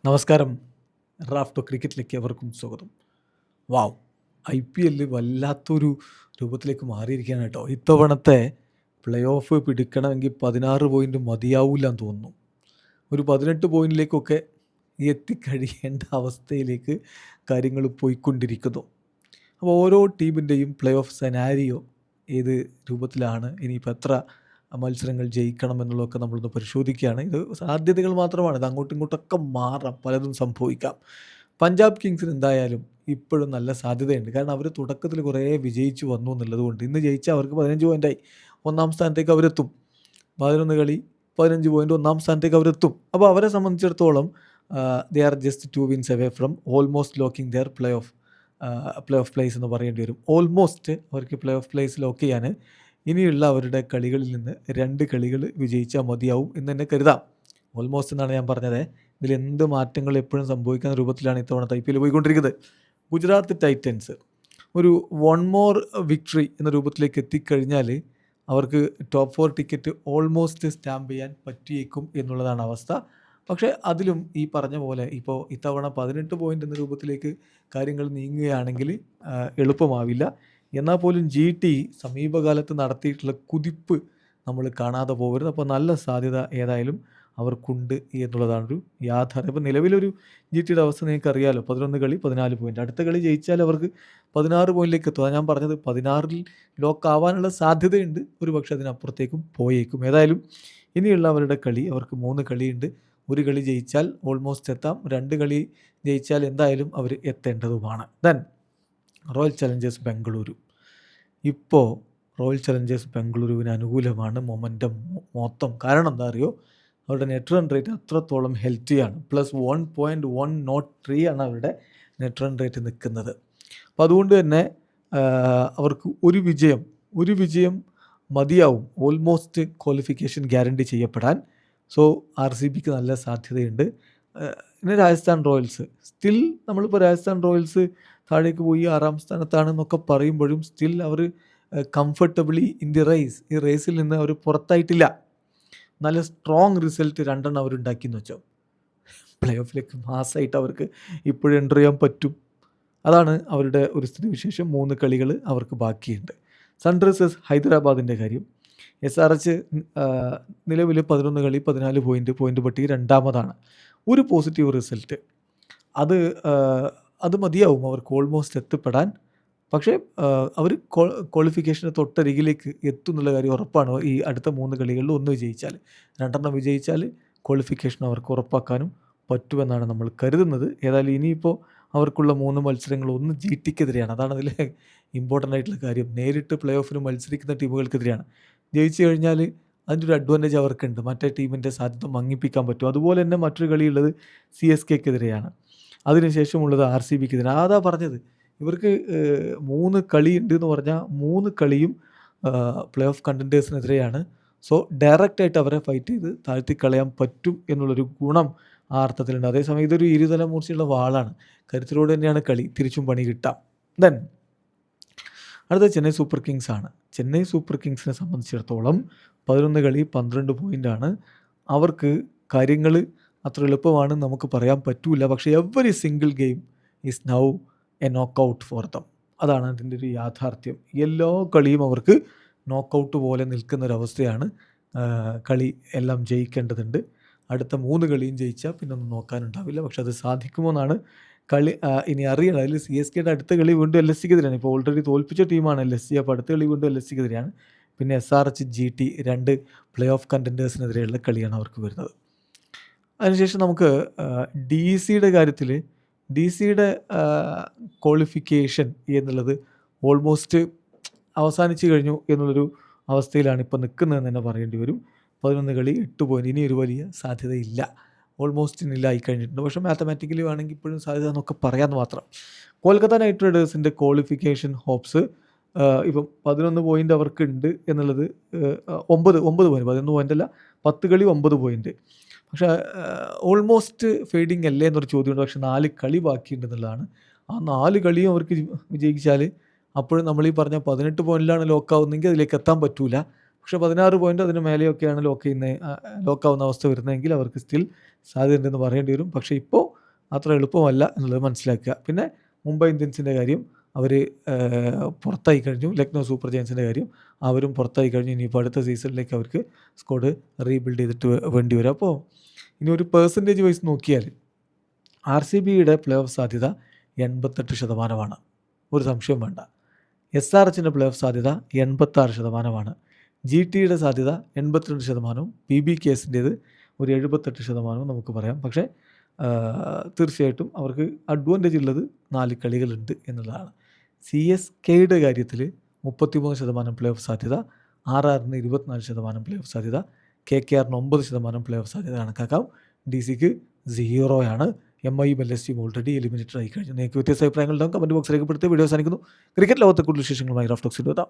നമസ്കാരം. റാഫ്റ്റോ ക്രിക്കറ്റിലേക്ക് എവർക്കും സ്വാഗതം. വാവ്! IPL വല്ലാത്തൊരു രൂപത്തിലേക്ക് മാറിയിരിക്കുകയാണ് കേട്ടോ. ഇത്തവണത്തെ പ്ലേ ഓഫ് പിടിക്കണമെങ്കിൽ 16 പോയിന്റ് മതിയാവൂല്ലാന്ന് തോന്നുന്നു. ഒരു 18 പോയിന്റിലേക്കൊക്കെ എത്തിക്കഴിയേണ്ട അവസ്ഥയിലേക്ക് കാര്യങ്ങൾ പോയിക്കൊണ്ടിരിക്കുന്നു. അപ്പോൾ ഓരോ ടീമിൻ്റെയും പ്ലേ ഓഫ് സെനാരിയോ ഏത് രൂപത്തിലാണ്, ഇനിയിപ്പോൾ എത്ര മത്സരങ്ങൾ ജയിക്കണം എന്നുള്ളതൊക്കെ നമ്മളൊന്ന് പരിശോധിക്കുകയാണ്. ഇത് സാധ്യതകൾ മാത്രമാണ്. ഇത് അങ്ങോട്ടും ഇങ്ങോട്ടൊക്കെ മാറാം, പലതും സംഭവിക്കാം. പഞ്ചാബ് കിങ്സിന് എന്തായാലും ഇപ്പോഴും നല്ല സാധ്യതയുണ്ട്. കാരണം അവർ തുടക്കത്തിൽ കുറേ വിജയിച്ചു വന്നു എന്നുള്ളത് കൊണ്ട് ഇന്ന് ജയിച്ചാൽ അവർക്ക് 15 പോയിൻ്റായി. ഒന്നാം സ്ഥാനത്തേക്ക് അവരെത്തും. 11 കളി 15 പോയിൻ്റ്, ഒന്നാം സ്ഥാനത്തേക്ക് അവരെത്തും. അപ്പോൾ അവരെ സംബന്ധിച്ചിടത്തോളം they are just 2 wins away from almost locking their playoff places എന്ന് പറയേണ്ടി വരും. ഓൾമോസ്റ്റ് അവർക്ക് പ്ലേ ഓഫ് പ്ലേസ് ലോക്ക് ചെയ്യാൻ ഇനിയുള്ള അവരുടെ കളികളിൽ നിന്ന് 2 കളികൾ വിജയിച്ചാൽ മതിയാവും എന്ന് തന്നെ കരുതാം. ഓൾമോസ്റ്റ് എന്നാണ് ഞാൻ പറഞ്ഞത്. ഇതിൽ എന്ത് മാറ്റങ്ങൾ എപ്പോഴും സംഭവിക്കുന്ന രൂപത്തിലാണ് ഇത്തവണത്തെ IPL പോയിക്കൊണ്ടിരിക്കുന്നത്. ഗുജറാത്ത് ടൈറ്റൻസ് ഒരു 1 മോർ വിക്ടറി എന്ന രൂപത്തിലേക്ക് എത്തിക്കഴിഞ്ഞാൽ അവർക്ക് ടോപ്പ് 4 ടിക്കറ്റ് ഓൾമോസ്റ്റ് സ്റ്റാമ്പ് ചെയ്യാൻ പറ്റിയേക്കും എന്നുള്ളതാണ് അവസ്ഥ. പക്ഷേ അതിലും ഈ പറഞ്ഞ പോലെ ഇപ്പോൾ ഇത്തവണ 18 പോയിൻ്റ് എന്ന രൂപത്തിലേക്ക് കാര്യങ്ങൾ നീങ്ങുകയാണെങ്കിൽ എളുപ്പമാവില്ല. എന്നാൽ പോലും GT സമീപകാലത്ത് നടത്തിയിട്ടുള്ള കുതിപ്പ് നമ്മൾ കാണാതെ പോകരുത്. അപ്പോൾ നല്ല സാധ്യത ഏതായാലും അവർക്കുണ്ട് എന്നുള്ളതാണൊരു യാഥാർത്ഥ്യം. ഇപ്പോൾ നിലവിലൊരു GTയുടെ അവസ്ഥ നിങ്ങൾക്കറിയാമല്ലോ. 11 കളി 14 പോയിൻ്റ്. അടുത്ത കളി ജയിച്ചാൽ അവർക്ക് 16 പോയിന്റിലേക്ക് എത്തും. ഞാൻ പറഞ്ഞത് 16-ൽ ലോക്ക് ആവാനുള്ള സാധ്യതയുണ്ട്. ഒരു പക്ഷേ അതിനപ്പുറത്തേക്കും പോയേക്കും. ഏതായാലും ഇനിയുള്ള അവരുടെ കളി, അവർക്ക് 3 കളിയുണ്ട്. 1 കളി ജയിച്ചാൽ ഓൾമോസ്റ്റ് എത്താം. 2 കളി ജയിച്ചാൽ എന്തായാലും അവർ എത്തേണ്ടതുമാണ്. Then Royal Challengers Bengaluru. ഇപ്പോൾ റോയൽ ചലഞ്ചേഴ്സ് ബംഗളൂരുവിന് അനുകൂലമാണ് മൊമെൻറ്റം മൊത്തം. കാരണം എന്താ അറിയോ, അവരുടെ നെറ്റ് റൺ റേറ്റ് അത്രത്തോളം ഹെൽത്തിയാണ്. +1.103 ആണ് അവരുടെ നെറ്റ് റൺ റേറ്റ് നിൽക്കുന്നത്. അപ്പോൾ അതുകൊണ്ട് തന്നെ അവർക്ക് ഒരു വിജയം മതിയാവും ഓൾമോസ്റ്റ് ക്വാളിഫിക്കേഷൻ ഗ്യാരണ്ടി ചെയ്യപ്പെടാൻ. സോ RCBക്ക് നല്ല സാധ്യതയുണ്ട്. പിന്നെ രാജസ്ഥാൻ റോയൽസ് സ്റ്റിൽ, നമ്മളിപ്പോൾ രാജസ്ഥാൻ റോയൽസ് താഴേക്ക് പോയി 6-ാം സ്ഥാനത്താണെന്നൊക്കെ പറയുമ്പോഴും സ്റ്റിൽ അവർ കംഫർട്ടബിളി ഇൻ ദി റേസ്, ഈ റേസിൽ നിന്ന് അവർ പുറത്തായിട്ടില്ല. നല്ല സ്ട്രോങ് റിസൾട്ട് 2 അവരുണ്ടാക്കിയെന്ന് വെച്ചോ. പ്ലേ ഓഫിലേക്ക് മാസമായിട്ട് അവർക്ക് ഇപ്പോഴും എൻ്റർ ചെയ്യാൻ പറ്റും. അതാണ് അവരുടെ ഒരു സ്ഥിതിവിശേഷം. 3 കളികൾ അവർക്ക് ബാക്കിയുണ്ട്. സൺറൈസേഴ്സ് ഹൈദരാബാദിൻ്റെ കാര്യം, SRH നിലവിൽ 11 കളി 14 പോയിൻ്റ് പട്ടി 2-ാമതാണ്. ഒരു പോസിറ്റീവ് റിസൾട്ട് അത് മതിയാവും അവർക്ക് ഓൾമോസ്റ്റ് എത്തിപ്പെടാൻ. പക്ഷേ അവർ ക്വാളിഫിക്കേഷന് തൊട്ടരികിലേക്ക് എത്തും എന്നുള്ള കാര്യം ഉറപ്പാണ്. ഈ അടുത്ത 3 കളികളിൽ 1 വിജയിച്ചാൽ, 2 വിജയിച്ചാൽ ക്വാളിഫിക്കേഷൻ അവർക്ക് ഉറപ്പാക്കാനും പറ്റുമെന്നാണ് നമ്മൾ കരുതുന്നത്. ഏതായാലും ഇനിയിപ്പോൾ അവർക്കുള്ള 3 മത്സരങ്ങൾ, ഒന്ന് GTക്കെതിരെയാണ്. അതാണ് അതിൽ ഇമ്പോർട്ടൻ്റ് ആയിട്ടുള്ള കാര്യം. നേരിട്ട് പ്ലേ ഓഫിന് മത്സരിക്കുന്ന ടീമുകൾക്കെതിരെയാണ്. ജയിച്ചു കഴിഞ്ഞാൽ അതിൻ്റെ ഒരു അഡ്വാൻറ്റേജ് അവർക്കുണ്ട്. മറ്റേ ടീമിൻ്റെ സാധ്യത മങ്ങിപ്പിക്കാൻ പറ്റും. അതുപോലെ തന്നെ മറ്റൊരു കളിയുള്ളത് CSKക്കെതിരെയാണ്. അതിനുശേഷമുള്ളത് RCBക്കെതിരെ. അതാ പറഞ്ഞത്, ഇവർക്ക് 3 കളിയുണ്ട് എന്ന് പറഞ്ഞാൽ 3 കളിയും പ്ലേ ഓഫ് കണ്ടൻറ്റേഴ്സിനെതിരെയാണ്. സോ ഡയറക്റ്റായിട്ട് അവരെ ഫൈറ്റ് ചെയ്ത് താഴ്ത്തിക്കളയാൻ പറ്റും എന്നുള്ളൊരു ഗുണം ആ അർത്ഥത്തിലുണ്ട്. അതേസമയം ഇതൊരു ഇരുതല മൂർച്ചയുള്ള വാളാണ്. കരുത്തിലൂടെ തന്നെയാണ് കളി, തിരിച്ചും പണി കിട്ടാം. ദെൻ അടുത്ത ചെന്നൈ സൂപ്പർ കിങ്സ് ആണ്. ചെന്നൈ സൂപ്പർ കിങ്സിനെ സംബന്ധിച്ചിടത്തോളം 11 കളി 12 പോയിൻ്റാണ്. അവർക്ക് കാര്യങ്ങൾ അത്ര എളുപ്പമാണ് നമുക്ക് പറയാൻ പറ്റില്ല. പക്ഷേ every single game is now A knockout for them. അതാണ് അതിൻ്റെ ഒരു യാഥാർത്ഥ്യം. എല്ലാ കളിയും അവർക്ക് നോക്കൗട്ട് പോലെ നിൽക്കുന്നൊരവസ്ഥയാണ്. കളി എല്ലാം ജയിക്കേണ്ടതുണ്ട്. അടുത്ത 3 കളിയും ജയിച്ചാൽ പിന്നെ ഒന്നും നോക്കാനുണ്ടാവില്ല. പക്ഷെ അത് സാധിക്കുമോ എന്നാണ് ഇനി അറിയണം. അതിൽ CSKയുടെ അടുത്ത കളി വീണ്ടും LSCക്കെതിരെയാണ്. ഇപ്പോൾ ഓൾറെഡി തോൽപ്പിച്ച ടീമാണ് LSC. അപ്പോൾ അടുത്ത കളി വീണ്ടും LSCക്കെതിരെയാണ്. പിന്നെ SRH GT 2 പ്ലേ ഓഫ് കണ്ടൻറ്റേഴ്സിനെതിരെയുള്ള കളിയാണ് അവർക്ക് വരുന്നത്. അതിനുശേഷം നമുക്ക് DCയുടെ കാര്യത്തിൽ, DCയുടെ ക്വാളിഫിക്കേഷൻ എന്നുള്ളത് ഓൾമോസ്റ്റ് അവസാനിച്ച് കഴിഞ്ഞു എന്നുള്ളൊരു അവസ്ഥയിലാണ് ഇപ്പോൾ നിൽക്കുന്നതെന്ന് തന്നെ പറയേണ്ടി വരും. 11 കളി 8 പോയിൻ്റ്. ഇനി ഒരു വലിയ സാധ്യതയില്ല. ഓൾമോസ്റ്റ് നില്ലായി കഴിഞ്ഞിട്ടുണ്ട്. പക്ഷേ മാത്തമാറ്റിക്കലി വേണമെങ്കിൽ ഇപ്പോഴും സാധ്യത എന്നൊക്കെ പറയാമെന്ന് മാത്രം. കൊൽക്കത്ത നൈറ്റ് റൈഡേഴ്സിൻ്റെ ക്വാളിഫിക്കേഷൻ ഹോപ്സ് ഇപ്പം 11 പോയിൻ്റ് അവർക്കുണ്ട് എന്നുള്ളത് 9 പോയിൻ്റ്, 11 പോയിൻ്റ് അല്ല, 10 കളി 9 പോയിൻ്റ്. പക്ഷേ ഓൾമോസ്റ്റ് ഫെയ്ഡിങ് അല്ലേ എന്നൊരു ചോദ്യമുണ്ട്. പക്ഷേ 4 കളി ബാക്കിയുണ്ടെന്നുള്ളതാണ്. ആ 4 കളിയും അവർക്ക് വിജയിച്ചാൽ അപ്പോഴും നമ്മൾ ഈ പറഞ്ഞ 18 പോയിന്റിലാണ് ലോക്കാവുന്നെങ്കിൽ അതിലേക്ക് എത്താൻ പറ്റില്ല. പക്ഷേ 16 പോയിൻ്റ് അതിന് മേലെയൊക്കെയാണ് ലോക്കാവുന്ന അവസ്ഥ വരുന്നതെങ്കിൽ അവർക്ക് സ്റ്റിൽ സാധ്യതയുണ്ടെന്ന് പറയേണ്ടി വരും. പക്ഷേ ഇപ്പോൾ അത്ര എളുപ്പമല്ല എന്നുള്ളത് മനസ്സിലാക്കുക. പിന്നെ മുംബൈ ഇന്ത്യൻസിൻ്റെ കാര്യം, അവർ പുറത്തായി കഴിഞ്ഞു. ലക്നൗ സൂപ്പർ ജയൻസിൻ്റെ കാര്യം, അവരും പുറത്തായി കഴിഞ്ഞു. ഇനിയിപ്പോൾ അടുത്ത സീസണിലേക്ക് അവർക്ക് സ്ക്വാഡ് റീബിൽഡ് ചെയ്തിട്ട് വേണ്ടി വരും. അപ്പോൾ ഇനി ഒരു പെർസെൻറ്റേജ് വൈസ് നോക്കിയാൽ RCBയുടെ പ്ലേ ഓഫ് സാധ്യത 88%. ഒരു സംശയം വേണ്ട. SRHൻ്റെ പ്ലേ ഓഫ് സാധ്യത 86%. GTയുടെ സാധ്യത 82%. PBKസിൻ്റേത് ഒരു 78% നമുക്ക് പറയാം. പക്ഷേ തീർച്ചയായിട്ടും അവർക്ക് അഡ്വാൻറ്റേജ് ഉള്ളത് 4 കളികളുണ്ട് എന്നുള്ളതാണ്. CSKയുടെ കാര്യത്തിൽ 33% പ്ലേ ഓഫ് സാധ്യത, RRന് 24% പ്ലേ ഓഫ് സാധ്യത, KKRന് 9% പ്ലേ ഓഫ് സാധ്യത കണക്കാക്കാം. DCക്ക് 0 MIയും LSGയും ഓൾറെഡി എലിമിനേറ്റഡ് ആയി കഴിഞ്ഞു. നിങ്ങൾക്ക് വ്യത്യസ്ത അഭിപ്രായങ്ങൾ ഉണ്ടാകും. കമൻറ്റ് ബോക്സ് രേഖപ്പെടുത്തി. വീഡിയോ അവസാനിക്കുന്നു. ക്രിക്കറ്റ് ലോകത്തെ കൂടുതൽ വിശേഷങ്ങളുമായി റാഫ് ടോക്സിൽ എത്താം.